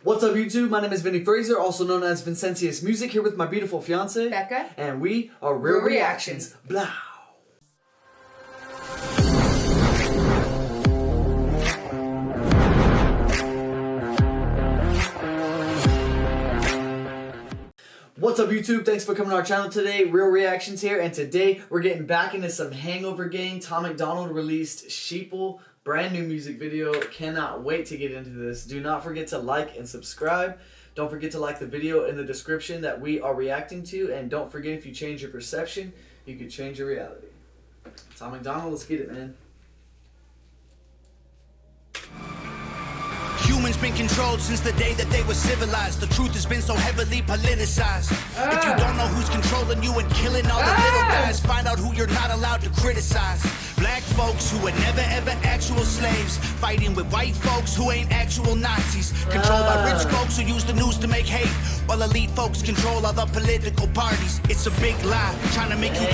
What's up, YouTube? My name is Vinny Fraser, also known as Vincentius Music, here with my beautiful fiance, Becca. And we are Real Reactions. Blah. What's up, YouTube? Thanks for coming to our channel today. Real Reactions here, and today we're getting back into some Hangover Gang. MacDonald released Sheeple, brand new music video. Cannot wait to get into this. Do not forget to like and subscribe. Don't forget to like the video in the description that we are reacting to, and don't forget, if you change your perception, you can change your reality. MacDonald, let's get it, man. Humans been controlled since the day that they were civilized. The truth has been so heavily politicized. If you don't know who's controlling you and killing all the little guys, find out who you're not allowed to criticize. Black folks who were never ever actual slaves, fighting with white folks who ain't actual Nazis. Controlled by rich folks who use the news to make hate, while elite folks control other political parties. It's a big lie, trying to make you...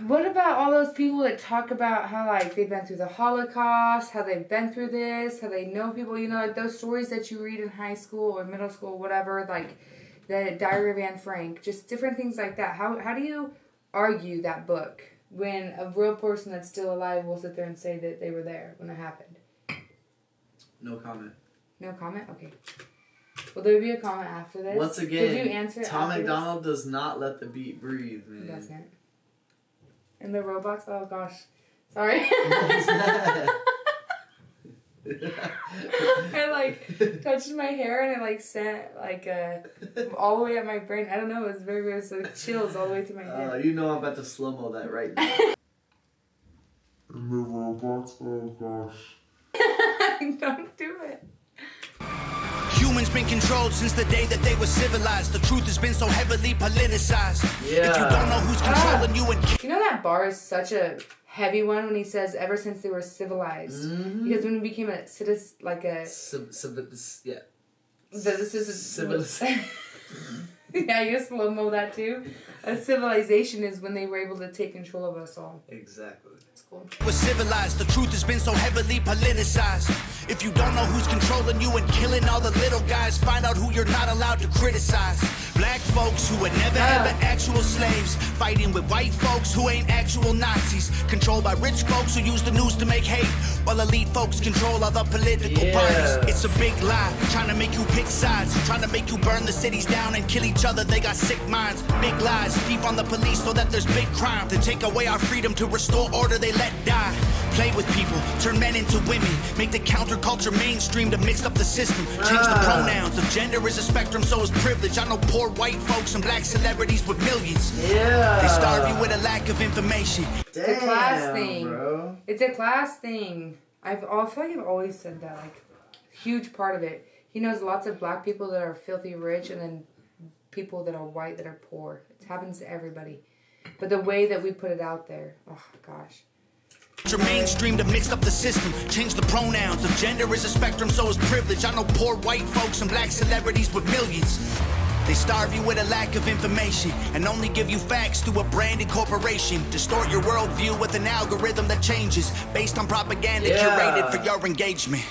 What about all those people that talk about how, like, they've been through the Holocaust, how they've been through this, how they know people, you know, like those stories that you read in high school or middle school, whatever, like the Diary of Anne Frank, just different things like that. How do you argue that book when a real person that's still alive will sit there and say that they were there when it happened? No comment. No comment? Okay. Will there be a comment after this? Once again, did you answer MacDonald does not let the beat breathe, man. He doesn't. And the robots? Oh gosh. Sorry. I like touched my hair and it like sent like all the way up my brain. I don't know, it was very weird. So chills all the way to my head. You know I'm about to slow-mo that right now. And the robots, oh gosh. Don't do it. Humans been controlled since the day that they were civilized. The truth has been so heavily politicized. Yeah. If you don't know who's controlling you and... You know that bar is such a heavy one when he says ever since they were civilized. Mm-hmm. Because when we became a citizen, like a... Yeah. This is... Civilization. Yeah, you slow-mo that too. A civilization is when they were able to take control of us all. Exactly. It's cool. We're civilized. The truth has been so heavily politicized. If you don't know who's controlling you and killing all the little guys, find out who you're not allowed to criticize. Black folks who were never ever actual slaves, fighting with white folks who ain't actual Nazis. Controlled by rich folks who use the news to make hate, while elite folks control other political parties. It's a big lie, trying to make you pick sides, trying to make you burn the cities down and kill each other. They got sick minds, big lies, deep on the police so that there's big crime. To take away our freedom, to restore order they let die. Play with people, turn men into women, make the counterculture mainstream to mix up the system. Change the pronouns, if gender is a spectrum, so is privilege. I know poor white folks and black celebrities with millions. Yeah. They starve you with a lack of information. It's a class thing. Bro. It's a class thing. I feel like I've always said that, like, huge part of it. He knows lots of black people that are filthy rich and then people that are white that are poor. It happens to everybody. But the way that we put it out there, oh gosh. Your mainstream to mix up the system, change the pronouns. If gender is a spectrum, so is privilege. I know poor white folks and black celebrities with millions. They starve you with a lack of information and only give you facts through a branded corporation. Distort your worldview with an algorithm that changes based on propaganda curated for your engagement.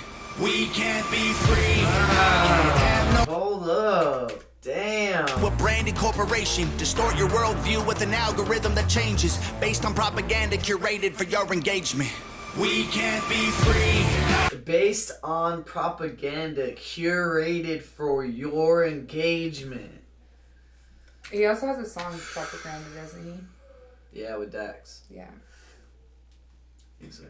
We can't be free. Can't have no... Hold up. Damn. A branded corporation, distort your worldview with an algorithm that changes based on propaganda curated for your engagement. We can't be free. Based on propaganda curated for your engagement. He also has a song propaganda, doesn't he? Yeah, with Dax. Yeah.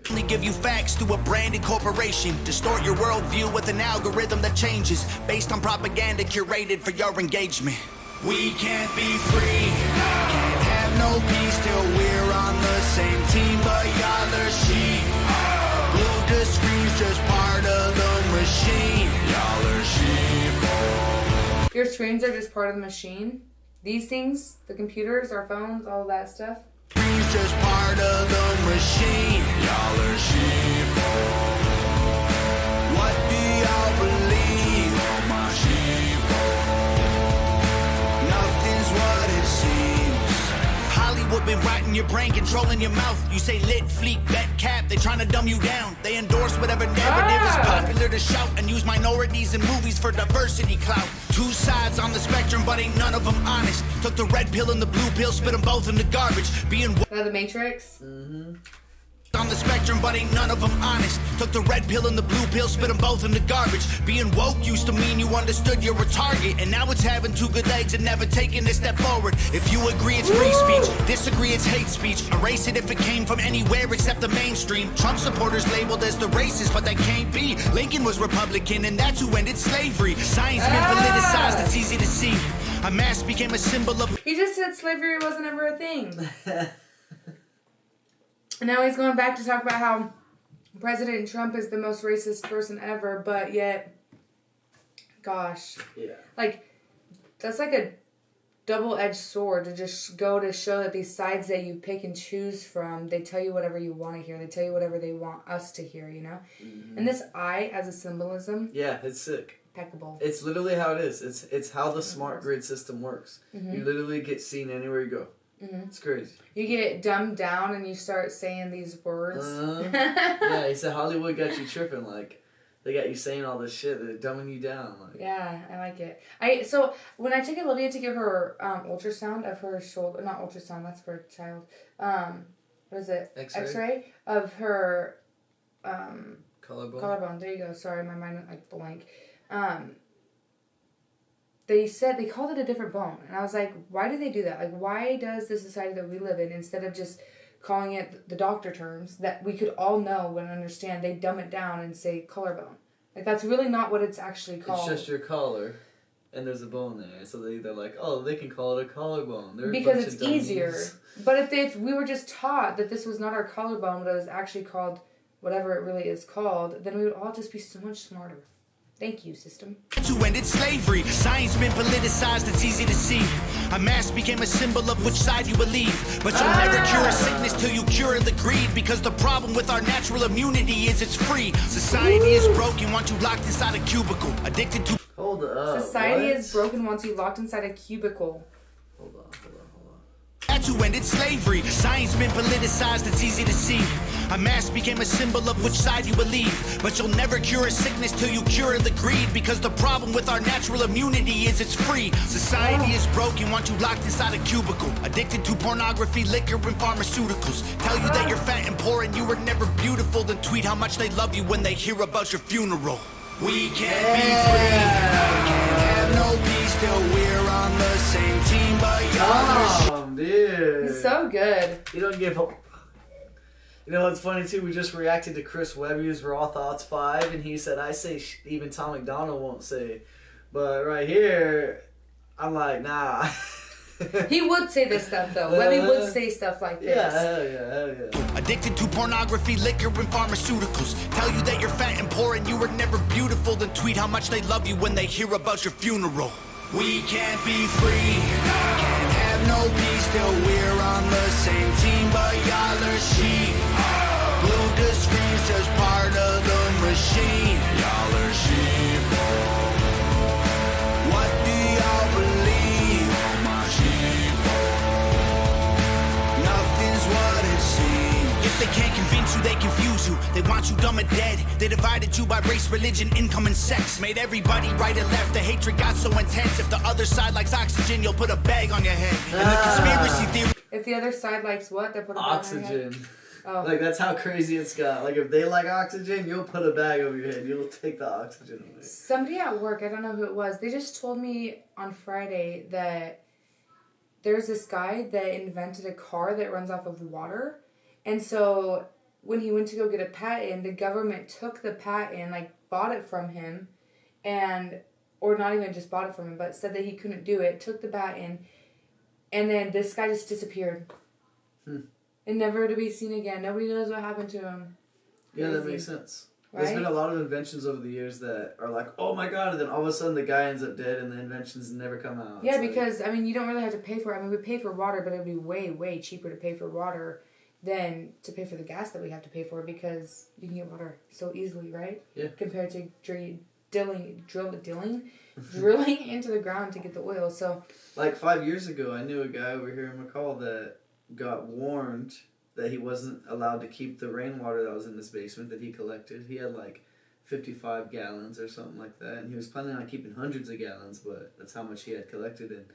Only give you facts through a branded corporation. Distort your worldview with an algorithm that changes based on propaganda curated for your engagement. We can't be free. Can't have no peace till we're on the same team, but y'all are sheep. Glued to screens, just part of the machine. Y'all are sheep. Your screens are just part of the machine. These things, the computers, our phones, all that stuff. Screens just part of the machine. Y'all are sheep. What do y'all believe? Oh, my sheep. Nothing's what it seems. Hollywood been rotting your brain, controlling your mouth. You say lit, fleet, bet, cap, they trying to dumb you down. They endorse whatever narrative is popular to shout and use minorities in movies for diversity clout. Two sides on the spectrum, but ain't none of them honest. Took the red pill and the blue pill, spit them both in the garbage. Being The Matrix? on the spectrum, but ain't none of them honest. Took the red pill and the blue pill, spit them both in the garbage. Being woke used to mean you understood you're a target, and now it's having two good legs and never taking a step forward. If you agree, it's free speech. Disagree, it's hate speech. Erase it if it came from anywhere except the mainstream. Trump supporters labeled as the racist, but that can't be. Lincoln was Republican, and that's who ended slavery. Science been politicized, it's easy to see. A mask became a symbol of... He just said slavery wasn't ever a thing. And now he's going back to talk about how President Trump is the most racist person ever, but yet, gosh. Yeah. Like, that's like a double-edged sword to just go to show that these sides that you pick and choose from, they tell you whatever you want to hear. They tell you whatever they want us to hear, you know? And this eye as a symbolism. Yeah, it's sick. Impeccable. It's literally how it is. It's how the smart grid system works. You literally get seen anywhere you go. It's crazy. You get dumbed down and you start saying these words. Yeah, he said Hollywood got you tripping. Like, they got you saying all this shit. They're dumbing you down. Like. Yeah, I like it. So when I took Olivia to get her ultrasound of her shoulder, not ultrasound, that's for a child. What is it? X-ray of her Collarbone. Collarbone. There you go. Sorry, my mind went like blank. They said they called it a different bone, and I was like, why do they do that? Like, why does the society that we live in, instead of just calling it the doctor terms that we could all know and understand, they dumb it down and say collarbone? Like, that's really not what it's actually called. It's just your collar, and there's a bone there. So they're like, oh, they can call it a collarbone. They're because it's easier. But if we were just taught that this was not our collarbone, but it was actually called whatever it really is called, then we would all just be so much smarter. Thank you, system. To ended slavery. Science been politicized, it's easy to see. A mask became a symbol of which side you believe. But you'll never cure a sickness till you cure the greed. Because the problem with our natural immunity is it's free. Society is broken once you locked inside a cubicle. Addicted to... Hold up. Society what? is broken once you locked inside a cubicle. Hold on. That's who ended slavery. Science been politicized, it's easy to see. A mask became a symbol of which side you believe. But you'll never cure a sickness till you cure the greed. Because the problem with our natural immunity is it's free. Society is broken once you locked inside a cubicle. Addicted to pornography, liquor, and pharmaceuticals. Tell you that you're fat and poor and you were never beautiful. Then tweet how much they love you when they hear about your funeral. We can't be free. Can't have no peace till we're on the same team. But Dude. It's so good. You don't give up. You know what's funny too? We just reacted to Chris Webby's Raw Thoughts 5, and he said, I say even Tom MacDonald won't say. But right here, I'm like, nah. He would say this stuff though. Webby would say stuff like this. Yeah, hell yeah. Addicted to pornography, liquor, and pharmaceuticals. Tell you that you're fat and poor and you were never beautiful. Then tweet how much they love you when they hear about your funeral. We can't be free. Can't have no peace till we're on the same team. But y'all are sheep. Glued to screens, just part of the machine. Y'all are sheep. What do y'all believe? My sheep. Nothing's what it seems. If they can't convince you, they confuse you. They want you dumb and dead. They divided you by race, religion, income, and sex. Made everybody right and left. The hatred got so intense. If the other side likes oxygen, you'll put a bag on your head. And the conspiracy theory. If the other side likes what? They put a bag on their head? Oxygen. Oh. Like, that's how crazy it's got. Like, if they like oxygen, you'll put a bag over your head. You'll take the oxygen away. Somebody at work, I don't know who it was, they just told me on Friday that there's this guy that invented a car that runs off of water. And so when he went to go get a patent, the government took the patent, like bought it from him, and, or not even just bought it from him, but said that he couldn't do it, took the patent, and then this guy just disappeared. And never to be seen again. Nobody knows what happened to him. Yeah, that Crazy. makes sense. Right? There's been a lot of inventions over the years that are like, oh my god, and then all of a sudden the guy ends up dead and the inventions never come out. Yeah, It's because, I mean, you don't really have to pay for it. I mean, we pay for water, but it would be way, way cheaper to pay for water than to pay for the gas that we have to pay for because you can get water so easily, right? Yeah. Compared to drilling into the ground to get the oil. So, like 5 years ago, I knew a guy over here in McCall that got warned that he wasn't allowed to keep the rainwater that was in his basement that he collected. He had like 55 gallons or something like that, and he was planning on keeping hundreds of gallons, but that's how much he had collected, and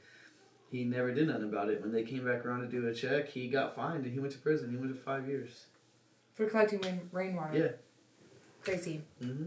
he never did nothing about it. When they came back around to do a check, he got fined and he went to prison. He went to 5 years. For collecting rainwater. Yeah. Crazy. Mm-hmm.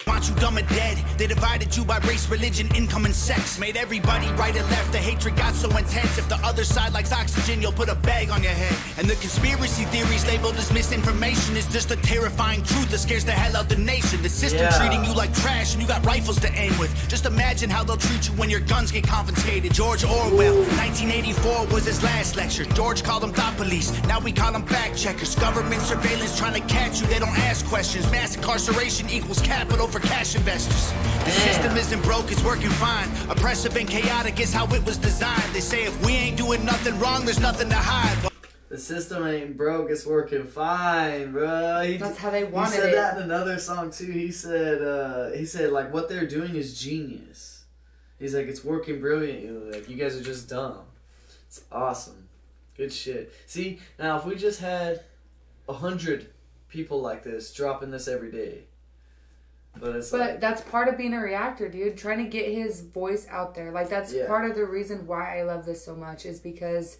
Want you dumb and dead. They divided you by race, religion, income, and sex. Made everybody right and left. The hatred got so intense. If the other side likes oxygen, you'll put a bag on your head. And the conspiracy theories labeled as misinformation is just a terrifying truth that scares the hell out the nation. The system treating you like trash and you got rifles to aim with. Just imagine how they'll treat you when your guns get confiscated. George Orwell, 1984 was his last lecture. George called them thought police. Now we call them fact checkers. Government surveillance trying to catch you. They don't ask questions. Mass incarceration equals capital for cash investors. The system isn't broke, it's working fine. Oppressive and chaotic is how it was designed. They say if we ain't doing nothing wrong, there's nothing to hide. The system ain't broke, it's working fine, bro. That's how they wanted it. He said that in another song too. He said like what they're doing is genius. He's like, it's working brilliant. Like, you guys are just dumb. It's awesome. Good shit. See, now if we just had 100 people like this dropping this every day. But that's part of being a reactor, dude. Trying to get his voice out there. Like, that's part of the reason why I love this so much, is because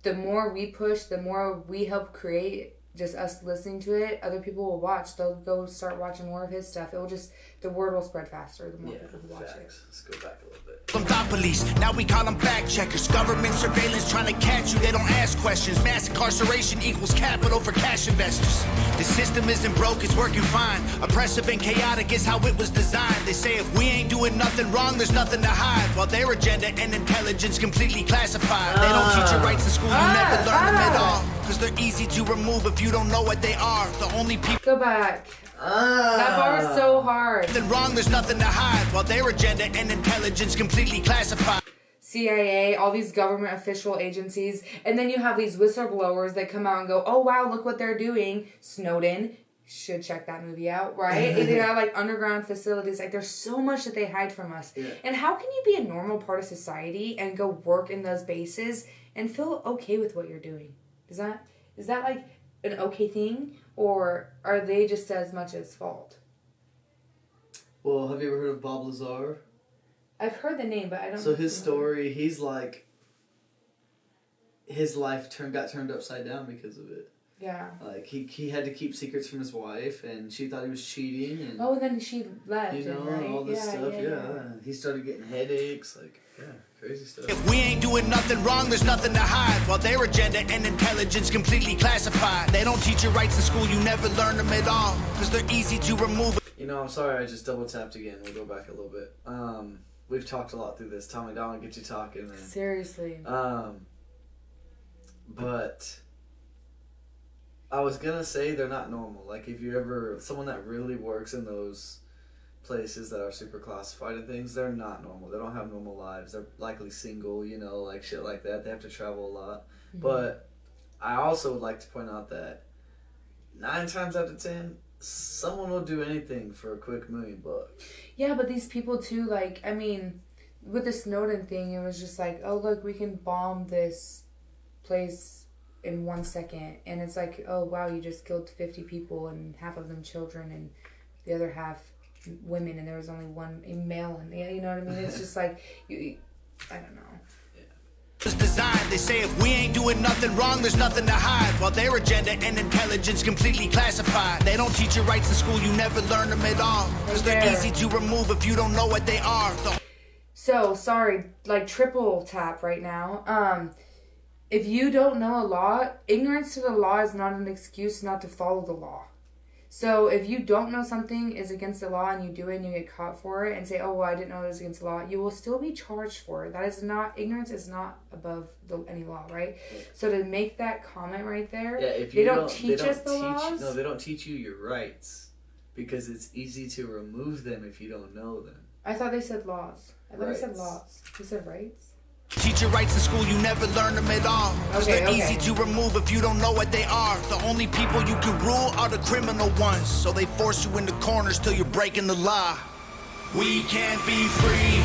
the more we push, the more we help create, just us listening to it, other people will watch. They'll go start watching more of his stuff. It will just, the word will spread faster the more people who watch it. Let's go back a little bit. From thought police, now we call them fact checkers. Government surveillance trying to catch you, they don't ask questions. Mass incarceration equals capital for cash investors. The system isn't broke, it's working fine. Oppressive and chaotic is how it was designed. They say if we ain't doing nothing wrong, there's nothing to hide. While their agenda and intelligence completely classified. They don't teach you rights in school, you never learn them at all. Cause they're easy to remove if you don't know what they are. The only people... Go back. That bar is so hard. Nothing wrong, there's nothing to hide. While their agenda and intelligence completely classified. CIA, all these government official agencies, and then you have these whistleblowers that come out and go, oh wow, look what they're doing. Snowden, should check that movie out, right? They have like underground facilities. Like, there's so much that they hide from us. Yeah. And how can you be a normal part of society and go work in those bases and feel okay with what you're doing? Is that like an okay thing, or are they just as much as fault? Well, have you ever heard of Bob Lazar? I've heard the name, but I don't. So his story, he's like, his life got turned upside down because of it. Yeah. Like, he had to keep secrets from his wife, and she thought he was cheating. And, and then she left. You know, right? all this stuff. Yeah. He started getting headaches. Like, crazy stuff. If we ain't doing nothing wrong, there's nothing to hide. While their agenda and intelligence completely classified. They don't teach you rights in school, you never learn them at all. Cause they're easy to remove. You know, I'm sorry, I just double tapped again. We'll go back a little bit. We've talked a lot through this. Tom MacDonald, get you talking, man. Seriously. But I was gonna say they're not normal. Like, if you ever, someone that really works in those places that are super classified and things, they're not normal. They don't have normal lives. They're likely single, you know, like shit like that. They have to travel a lot. Mm-hmm. But I also would like to point out that 9 times out of 10, someone will do anything for a quick $1 million. Yeah, but these people too, like, I mean, with the Snowden thing, it was just like, oh look, we can bomb this place in 1 second, and it's like, oh wow, you just killed 50 people, and half of them children, and the other half women, and there was only one male, and you know what I mean? It's just like, I don't know. Was designed. They say if we ain't doing nothing wrong, there's nothing to hide. While their agenda and intelligence completely classified. They don't teach you rights in school, you never learn them at all. Cause they're easy to remove if you don't know what they are. So, sorry, like triple tap right now. If you don't know a law, ignorance to the law is not an excuse not to follow the law. So if you don't know something is against the law and you do it and you get caught for it and say, oh, well, I didn't know it was against the law, you will still be charged for it. That is not, ignorance is not above any law, right? Yeah. So to make that comment right there, if you don't teach us the laws. No, they don't teach you your rights because it's easy to remove them if you don't know them. I thought they said laws. I thought they said laws. You said rights? Teach your rights in school, you never learn them at all. Cause they're easy to remove if you don't know what they are. The only people you can rule are the criminal ones. So they force you into corners till you're breaking the law. We can't be free,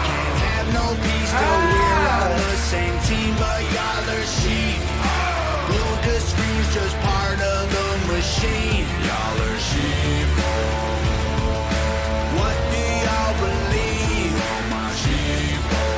can't have no peace till we're on the same team, but y'all are sheep. Who's just part of the machine? Y'all are sheeple. What do y'all believe? Oh, my sheeple.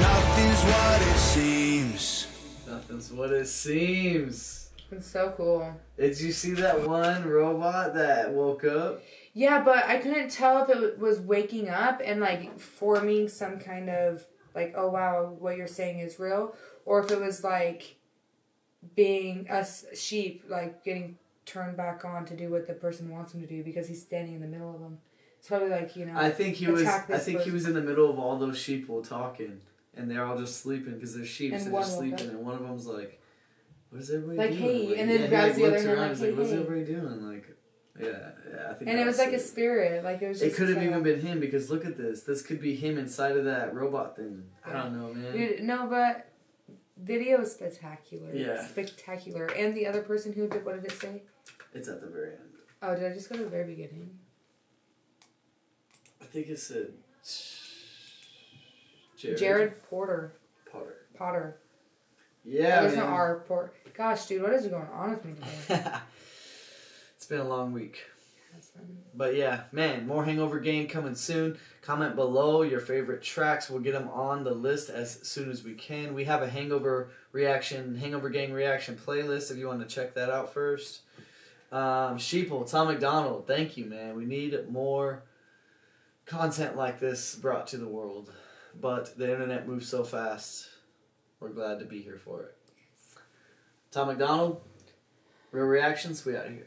Nothing's what it seems. Nothing's what it seems. It's so cool. Did you see that one robot that woke up? Yeah, but I couldn't tell if it was waking up and like forming some kind of like, oh wow, what you're saying is real, or if it was like being a sheep, like getting turned back on to do what the person wants him to do because he's standing in the middle of them. It's probably like, you know. I think he was. attack I this think he person. was in the middle of all those sheeple talking, and they're all just sleeping because they're sheep. And So they're one just woke sleeping, up. and one of them's like, "What is everybody Like, doing?" hey, and then he, grabs the other looks hand, around, like, he's like, hey, "What's hey." everybody doing?" Like, yeah. I think. And it was like a spirit. Like it was just. It could have like, even been him because look at this. This could be him inside of that robot thing. I Yeah. don't know, man. Dude, no, but video is spectacular. Yeah. Spectacular. And the other person who did, what did it say? It's at the very end. Oh, did I just go to the very beginning? I think it said Jared Potter. Potter. Yeah, There's no man. R. Gosh, dude, what is going on with me today? It's been a long week. Has been. But yeah, man, more Hangover Gang coming soon. Comment below your favorite tracks. We'll get them on the list as soon as we can. We have a Hangover Gang reaction playlist if you want to check that out first. Sheeple, Tom MacDonald, thank you, man. We need more content like this brought to the world. But the internet moves so fast. We're glad to be here for it. Tom MacDonald, Real Reactions, we out of here.